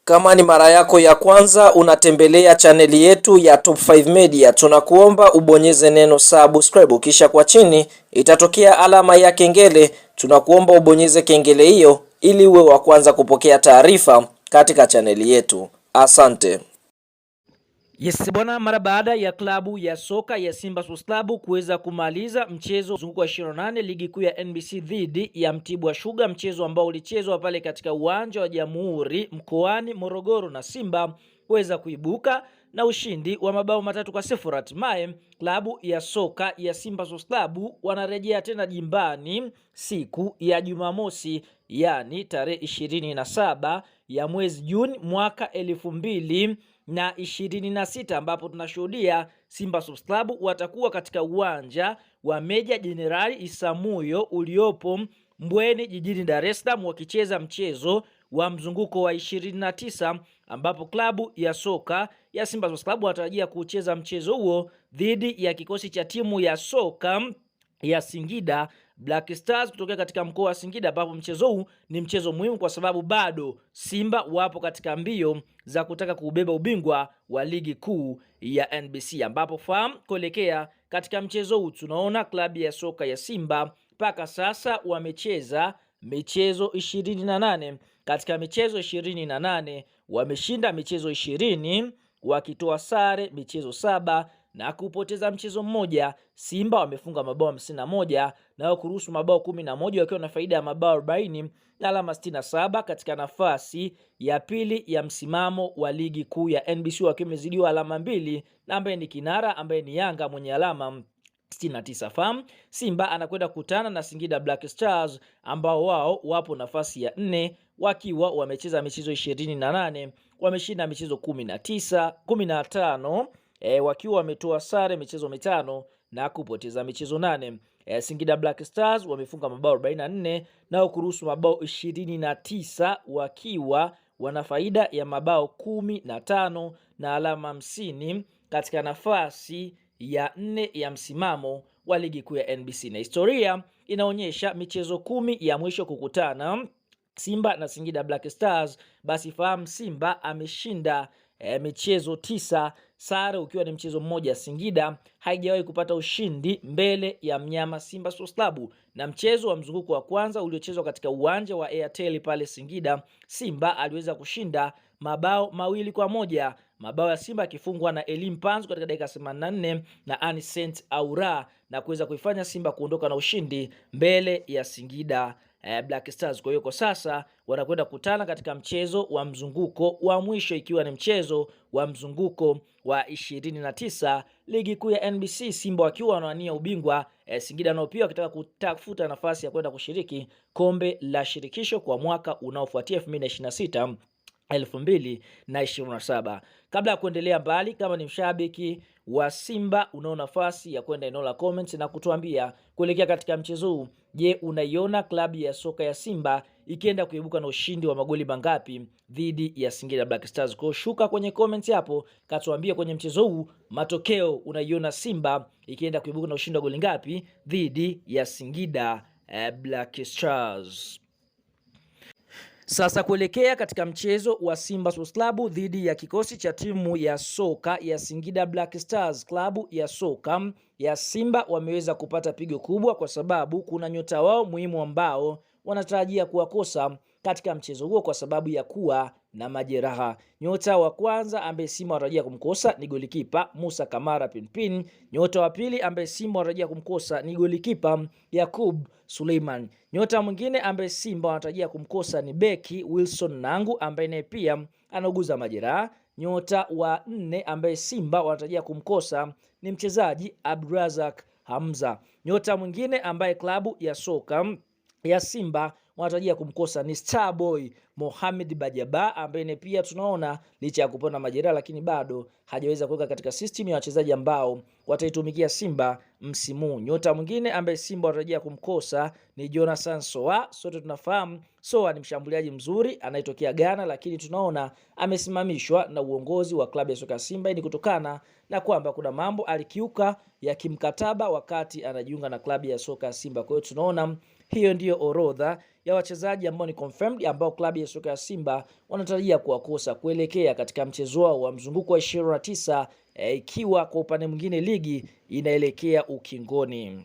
Kama ni mara yako ya kwanza unatembelea chaneli yetu ya Top 5 Media, tunakuomba ubonyeze neno subscribe, kisha kwa chini itatokea alama ya kengele. Tunakuomba ubonyeze kengele hiyo ili uwe wa kwanza kupokea taarifa katika chaneli yetu. Asante. Yes bwana, mara baada ya klabu ya soka ya Simba Sports Club kuweza kumaliza mchezo mzunguko wa 28 ligi kuu ya NBC dhidi ya Mtibwa Sugar, mchezo ambao ulichezwa pale katika uwanja wa Jamhuri mkoani Morogoro, na Simba kuweza kuibuka na ushindi wa mabao 3-0. Hatimaye klabu ya soka ya Simba Sports Club wanarejea tena jimbani siku ya Jumamosi, yani tarehe 27 ya mwezi Juni mwaka 2026, ambapo tunashuhudia Simba Sports Club watakuwa katika uwanja wa Meja Jenerali Isamuhyo uliopo Mbweni jijini Dar es Salaam wakicheza mchezo wa mzunguko wa 29, ambapo klabu ya soka ya Simba Sports Club wanatarajia kucheza mchezo huo dhidi ya kikosi cha timu ya soka ya Singida Black Stars kutokea katika mkoa wa Singida, ambapo mchezo huu ni mchezo muhimu kwa sababu bado Simba wapo katika mbio za kutaka kubeba ubingwa wa ligi kuu ya NBC, ambapo fahamu kuelekea katika mchezo huu tunaona klabu ya soka ya Simba mpaka sasa wamecheza michezo 28. Katika michezo 28 wameshinda michezo 20, wakitoa sare michezo 7 na kupoteza mchezo mmoja. Simba wamefunga mabao 51 na kuruhusu mabao 11 wakiwa na faida ya mabao 40 na alama 67 katika nafasi ya pili ya msimamo wa ligi kuu ya NBC, wakiwa wamezidiwa alama 2 na ambaye ni kinara ambaye ni Yanga mwenye alama 69. Fahamu Simba anakwenda kukutana na Singida Black Stars ambao wao wapo nafasi ya 4 wakiwa wamecheza michezo 28, wameshinda michezo 15 wakiwa wametoa sare michezo 5 na kupoteza michezo 8. Singida Black Stars wamefunga mabao 44 na kuruhusu mabao 29 wakiwa wana faida ya mabao 15 na alama 50 katika nafasi ya 4 ya msimamo wa ligi kuu ya NBC. Na historia inaonyesha michezo 10 ya mwisho kukutana Simba na Singida Black Stars, basi fahamu Simba ameshinda michezo 9, sare ukiwa ni mchezo mmoja. Singida haijawahi kupata ushindi mbele ya mnyama Simba Sports Club, na mchezo wa mzunguko wa kwanza uliochezwa katika uwanja wa Airtel pale Singida, Simba aliweza kushinda mabao 2-1, mabao ya Simba akifungwa na Elim Panzu katika dakika 84 na Anicent Aura, na kuweza kuifanya Simba kuondoka na ushindi mbele ya Singida Black Stars. Kwa hiyo kwa sasa wanakwenda kukutana katika mchezo wa mzunguko wa mwisho, ikiwa ni mchezo wa mzunguko wa 29 ligi kuu ya NBC, Simba wakiwa wanawania ubingwa, Singida nao pia wakitaka kutafuta nafasi ya kwenda kushiriki kombe la shirikisho kwa mwaka unaofuatia 2026 2027. Kabla ya kuendelea mbali, kama ni mshabiki wa Simba unao nafasi ya kwenda eneo la comments na kutuambia kuelekea katika mchezo huu, je, unaiona klabu ya soka ya Simba ikienda kuibuka na ushindi wa magoli mangapi dhidi ya Singida Black Stars? Kwa shuka kwenye comments hapo, katuambia kwenye mchezo huu matokeo, unaiona Simba ikienda kuibuka na ushindi wa goli ngapi dhidi ya Singida Black Stars. Sasa kuelekea katika mchezo wa Simba Sports Club dhidi ya kikosi cha timu ya soka ya Singida Black Stars, klabu ya soka ya Simba wameweza kupata pigo kubwa kwa sababu kuna nyota wao muhimu ambao wanatarajia kuwakosa katika mchezo huo kwa sababu ya kuwa na majeraha. Nyota wa kwanza ambaye Simba wanatarajia kumkosa ni golikipa Musa Kamara Pinpin. Nyota wa pili ambaye Simba wanatarajia kumkosa ni golikipa Yakub Suleiman. Nyota mwingine ambaye Simba wanatarajia kumkosa ni beki Wilson Nangu ambaye naye pia anauguza majeraha. Nyota wa 4 ambaye Simba wanatarajia kumkosa ni mchezaji Abdurazak Hamza. Nyota mwingine ambaye klabu ya soka ya Simba wanatarajia kumkosa ni Starboy Mohamed Bajaba ambaye pia tunaona licha ya kupona majeraha lakini bado hajaweza kuweka katika system ya wachezaji ambao wataitumikia Simba msimu. Nyota mwingine ambaye Simba wanatarajia kumkosa ni Jonathan Soa. Sote tunafahamu Soa ni mshambuliaji mzuri anayetokea Ghana, lakini tunaona amesimamishwa na uongozi wa klabu ya soka Simba. Ni kutokana na kwamba kuna mambo alikiuka ya kimkataba wakati anajiunga na klabu ya soka Simba. Kwa hiyo tunaona hiyo ndiyo orodha ya wachezaji ambao ni confirmed ambao klabu ya soka ya Simba wanatarajia kuwakosa kuelekea katika mchezo wao wa mzunguko wa 29, ikiwa kwa upande mwingine ligi inaelekea ukingoni.